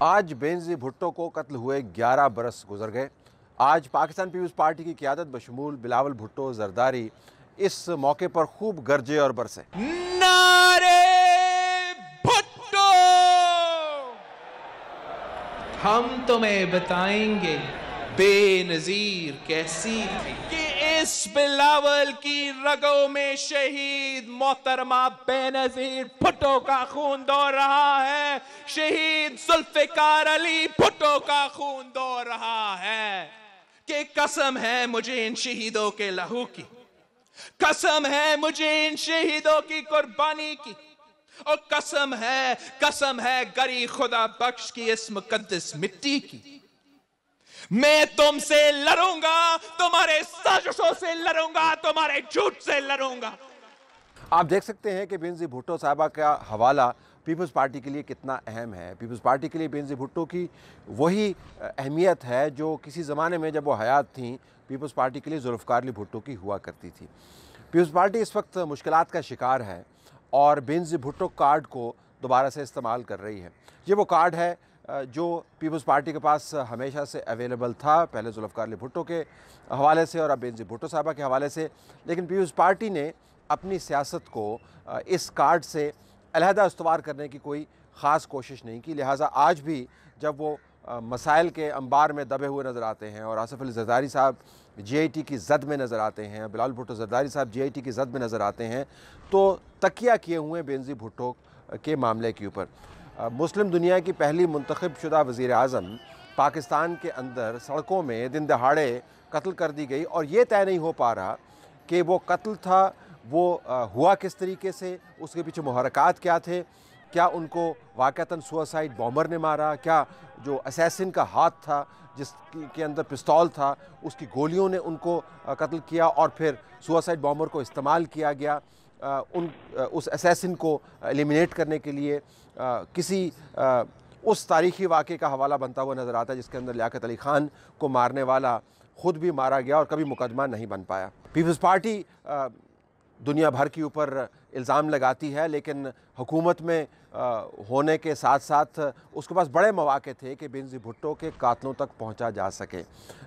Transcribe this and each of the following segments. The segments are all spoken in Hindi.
आज बेनज़ीर भुट्टो को कत्ल हुए 11 बरस गुजर गए। आज पाकिस्तान पीपल्स पार्टी की क़यादत बशमूल बिलावल भुट्टो ज़रदारी इस मौके पर खूब गरजे और बरसे। नारे भुट्टो, हम तुम्हें बताएंगे बेनज़ीर कैसी थी कि इस बिलावल की रगों में शहीद मोहतरमा बेनज़ीर भुट्टो का खून दौड़ रहा है। शहीद जुल्फ़िकार अली भुट्टो का खून दौड़ रहा है कि कसम है मुझे इन शहीदों के लहू की, कसम है मुझे इन शहीदों की कुर्बानी की, और कसम है गरी खुदा बख्श की इस मुकद्दस मिट्टी की। मैं तुमसे लड़ूंगा, तुम्हारे साजिशों से लड़ूंगा, तुम्हारे झूठ से लड़ूंगा। आप देख सकते हैं कि बेनज़ीर भुट्टो साहबा का हवाला पीपल्स पार्टी के लिए कितना अहम है। पीपल्स पार्टी के लिए बेनज़ीर भुट्टो की वही अहमियत है जो किसी ज़माने में जब वो हयात थी पीपल्स पार्टी के लिए जुल्फ़िकार अली भुट्टो की हुआ करती थी। पीपल्स पार्टी इस वक्त मुश्किलात का शिकार है और बेनज़ीर भुट्टो कार्ड को दोबारा से इस्तेमाल कर रही है। ये वो कार्ड है जो पीपल्स पार्टी के पास हमेशा से अवेलेबल था, पहले जुल्फ़िकार अली भुट्टो के हवाले से और अब बेनज़ीर भुट्टो साहबा के हवाले से। लेकिन पीपल्स पार्टी ने अपनी सियासत को इस कार्ड से अलहदा इस्तवार करने की कोई ख़ास कोशिश नहीं की। लिहाजा आज भी जब वो मसाइल के अंबार में दबे हुए नज़र आते हैं और आसिफ अली ज़रदारी साहब GIT की ज़द में नज़र आते हैं, बिलावल भुट्टो ज़रदारी साहब GIT की ज़द में नज़र आते हैं, तो तकिया किए हुए बेनज़ीर भुट्टो के मामले के ऊपर। मुस्लिम दुनिया की पहली मुंतखब शुदा वज़ीर आज़म पाकिस्तान के अंदर सड़कों में दिन दहाड़े कत्ल कर दी गई और ये तय नहीं हो पा रहा कि वो कत्ल था, वो हुआ किस तरीके से, उसके पीछे मुहर्रकात क्या थे, क्या उनको वाक़तन सुसाइड बॉम्बर ने मारा, क्या जो असैसिन का हाथ था जिसके अंदर पिस्तौल था उसकी गोलियों ने उनको कत्ल किया और फिर सुसाइड बॉम्बर को इस्तेमाल किया गया उस असैसिन को एलिमिनेट करने के लिए। किसी उस तारीख़ी वाक़े का हवाला बनता हुआ नज़र आता है जिसके अंदर लियाकत अली ख़ान को मारने वाला ख़ुद भी मारा गया और कभी मुकदमा नहीं बन पाया। पीपल्स पार्टी दुनिया भर के ऊपर इल्ज़ाम लगाती है, लेकिन हुकूमत में होने के साथ साथ उसके पास बड़े मौक़े थे कि बेनज़ीर भुट्टो के कातलों तक पहुंचा जा सके,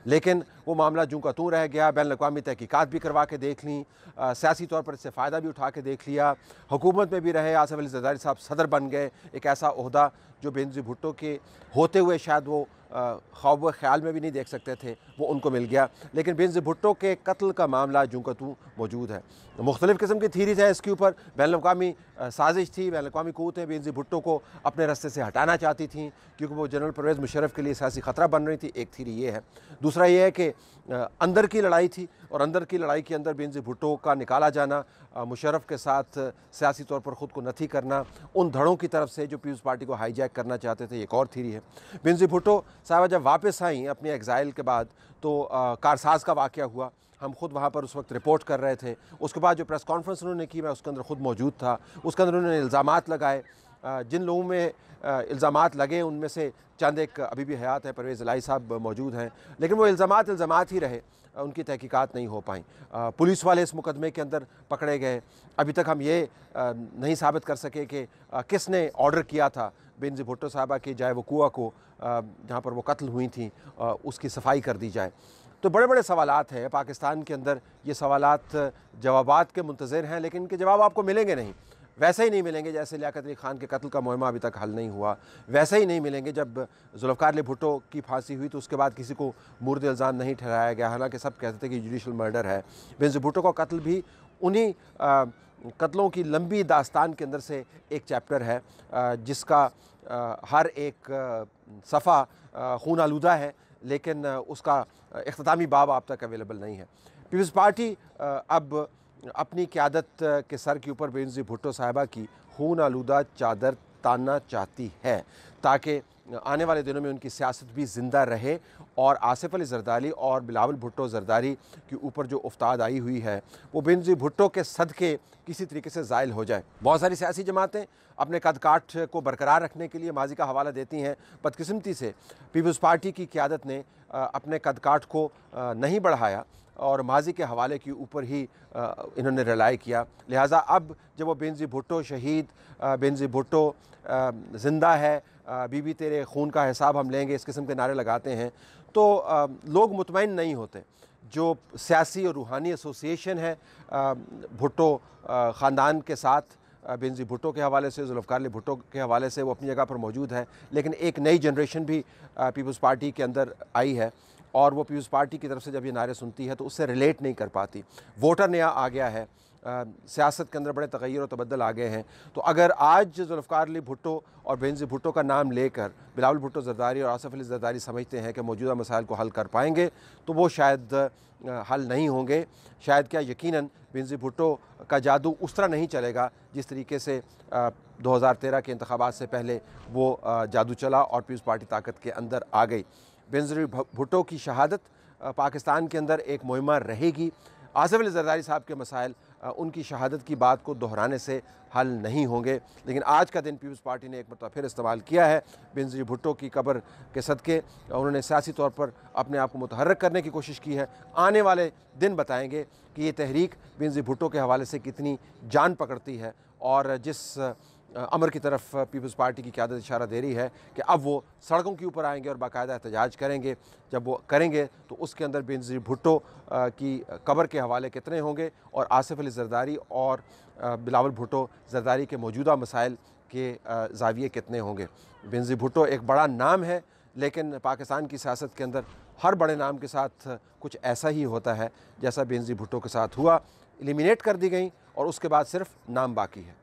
लेकिन वो मामला जूं का तूं रह गया। बैनुल-अक़वामी तहक़ीक़ात भी करवा के देख लीं, सियासी तौर पर इससे फ़ायदा भी उठा के देख लिया, हुकूमत में भी रहे, आसिफ अली ज़रदारी साहब सदर बन गए, एक ऐसा ओहदा जो बेनज़ीर भुट्टो के होते हुए शायद वो ख्वाब ख्याल में भी नहीं देख सकते थे, वो उनको मिल गया। लेकिन बेनज़ीर भुट्टो के कत्ल का मामला जूं का तूं मौजूद है। मुख्तलिफ़ किस्म की थीरीज़ है इसके ऊपर। बैनुल-अक़वामी साजिश थी, बैनुल-अक़वामी क़ुव्वतें बेनज़ीर भुट्टो को अपने रास्ते से हटाना चाहती थीं क्योंकि वो जनरल परवेज़ मुशर्रफ के लिए सियासी ख़तरा बन रही थी। एक थीरी ये है। दूसरा ये है कि अंदर की लड़ाई थी और अंदर की लड़ाई के अंदर बेनज़ीर भुट्टो का निकाला जाना, मुशर्रफ के साथ सियासी तौर पर ख़ुद को नथी करना उन धड़ों की तरफ से जो पीपल्स पार्टी को हाईजैक करना चाहते थे, एक और थीरी है। बेनज़ीर भुट्टो साहबा जब वापस आई अपने एग्ज़ाइल के बाद तो कारसाज का वाक़या हुआ, हम खुद वहाँ पर उस वक्त रिपोर्ट कर रहे थे। उसके बाद जो प्रेस कॉन्फ्रेंस उन्होंने की मैं उसके अंदर खुद मौजूद था। उसके अंदर उन्होंने इल्ज़ामात लगाए, जिन लोगों में इल्ज़ामात लगे उनमें से चंद एक अभी भी हयात है, परवेज़ इलाही साहब मौजूद हैं, लेकिन वो इल्ज़ामात ही रहे, उनकी तहकीकात नहीं हो पाई। पुलिस वाले इस मुकदमे के अंदर पकड़े गए। अभी तक हम ये नहीं साबित कर सके कि किसने ऑर्डर किया था बेनज़ीर भुट्टो साहबा की जाए वो कुआं को जहाँ पर वो कत्ल हुई थी उसकी सफाई कर दी जाए। तो बड़े बड़े सवालात हैं पाकिस्तान के अंदर। ये सवालात जवाबात के मुंतज़िर हैं, लेकिन इनके जवाब आपको मिलेंगे नहीं, वैसे ही नहीं मिलेंगे जैसे लियाकत अली ख़ान के कत्ल का मुअम्मा अभी तक हल नहीं हुआ, वैसे ही नहीं मिलेंगे जब जुल्फ़िकार अली भुट्टो की फांसी हुई तो उसके बाद किसी को मुर्द इल्ज़ाम नहीं ठहराया गया, हालांकि सब कहते थे कि जुडिशल मर्डर है। बेनज़ीर भुट्टो का कत्ल भी उन्हीं कत्लों की लंबी दास्तान के अंदर से एक चैप्टर है जिसका हर एक सफ़ा खून आलूदा है, लेकिन उसका इख्तितामी बाब आप तक अवेलेबल नहीं है। पीपल्स पार्टी अब अपनी क़यादत के सर के ऊपर बेनज़ीर भुट्टो साहिबा की खून आलूदा चादर तानना चाहती है ताकि आने वाले दिनों में उनकी सियासत भी ज़िंदा रहे और आसिफ अली ज़रदारी और बिलावल भुट्टो ज़रदारी के ऊपर जो उफ्ताद आई हुई है वो बेनज़ीर भुट्टो के सदक़े किसी तरीके से ज़ाइल हो जाए। बहुत सारी सियासी जमातें अपने कद काठ को बरकरार रखने के लिए माजी का हवाला देती हैं। बदकिस्मती से पीपल्स पार्टी की क़यादत ने अपने कद काठ को नहीं बढ़ाया और माजी के हवाले के ऊपर ही इन्होंने रिलाई किया। लिहाजा अब जब वो बेनज़ीर भुट्टो शहीद, बेनज़ीर भुट्टो ज़िंदा है, बीबी तेरे खून का हिसाब हम लेंगे, इस किस्म के नारे लगाते हैं तो लोग मुतमईन नहीं होते। जो सियासी और रूहानी एसोसिएशन है भुट्टो ख़ानदान के साथ, बेनज़ीर भुट्टो के हवाले से, ज़ुल्फ़िकार अली भुट्टो के हवाले से, वो अपनी जगह पर मौजूद है, लेकिन एक नई जनरेशन भी पीपल्स पार्टी के अंदर आई है और वो पीपल्स पार्टी की तरफ से जब ये नारे सुनती है तो उससे रिलेट नहीं कर पाती। वोटर नया आ गया है, सियासत के अंदर बड़े तग़य्युर और तबद्दुल आ गए हैं। तो अगर आज ज़ुल्फ़िकार अली भुट्टो और बेनज़ीर भुट्टो का नाम लेकर बिलावल भुट्टो ज़रदारी और आसिफ़ अली ज़रदारी समझते हैं कि मौजूदा मसाइल को हल कर पाएंगे, तो वो शायद हल नहीं होंगे। शायद क्या, यकीनन बेनज़ीर भुट्टो का जादू उस तरह नहीं चलेगा जिस तरीके से 2013 के इंतखाबात से पहले वो जादू चला और पीपल्स पार्टी ताकत के अंदर आ गई। बेनज़ीर भुट्टो की शहादत पाकिस्तान के अंदर एक मुहिम्मा रहेगी। आसिफ़ अली ज़रदारी साहब के मसाइल उनकी शहादत की बात को दोहराने से हल नहीं होंगे, लेकिन आज का दिन पीपल्स पार्टी ने एक मरतबा फिर इस्तेमाल किया है बेनज़ीर भुट्टो की कब्र के सदक़े। उन्होंने सियासी तौर पर अपने आप को मुतहर्रिक करने की कोशिश की है। आने वाले दिन बताएंगे कि ये तहरीक बेनज़ीर भुट्टो के हवाले से कितनी जान पकड़ती है और जिस अमर की तरफ पीपल्स पार्टी की क़यादत इशारा दे रही है कि अब वो सड़कों के ऊपर आएंगे और बाकायदा एहतजाज करेंगे। जब वो करेंगे तो उसके अंदर बेनज़ीर भुट्टो की कब्र के हवाले कितने होंगे और आसिफ़ अली ज़रदारी और बिलावल भुट्टो ज़रदारी के मौजूदा मसाइल के ज़ाविये कितने होंगे। बेनज़ीर भुट्टो एक बड़ा नाम है, लेकिन पाकिस्तान की सियासत के अंदर हर बड़े नाम के साथ कुछ ऐसा ही होता है जैसा बेनज़ीर भुट्टो के साथ हुआ। एलिमिनेट कर दी गई और उसके बाद सिर्फ नाम बाकी है।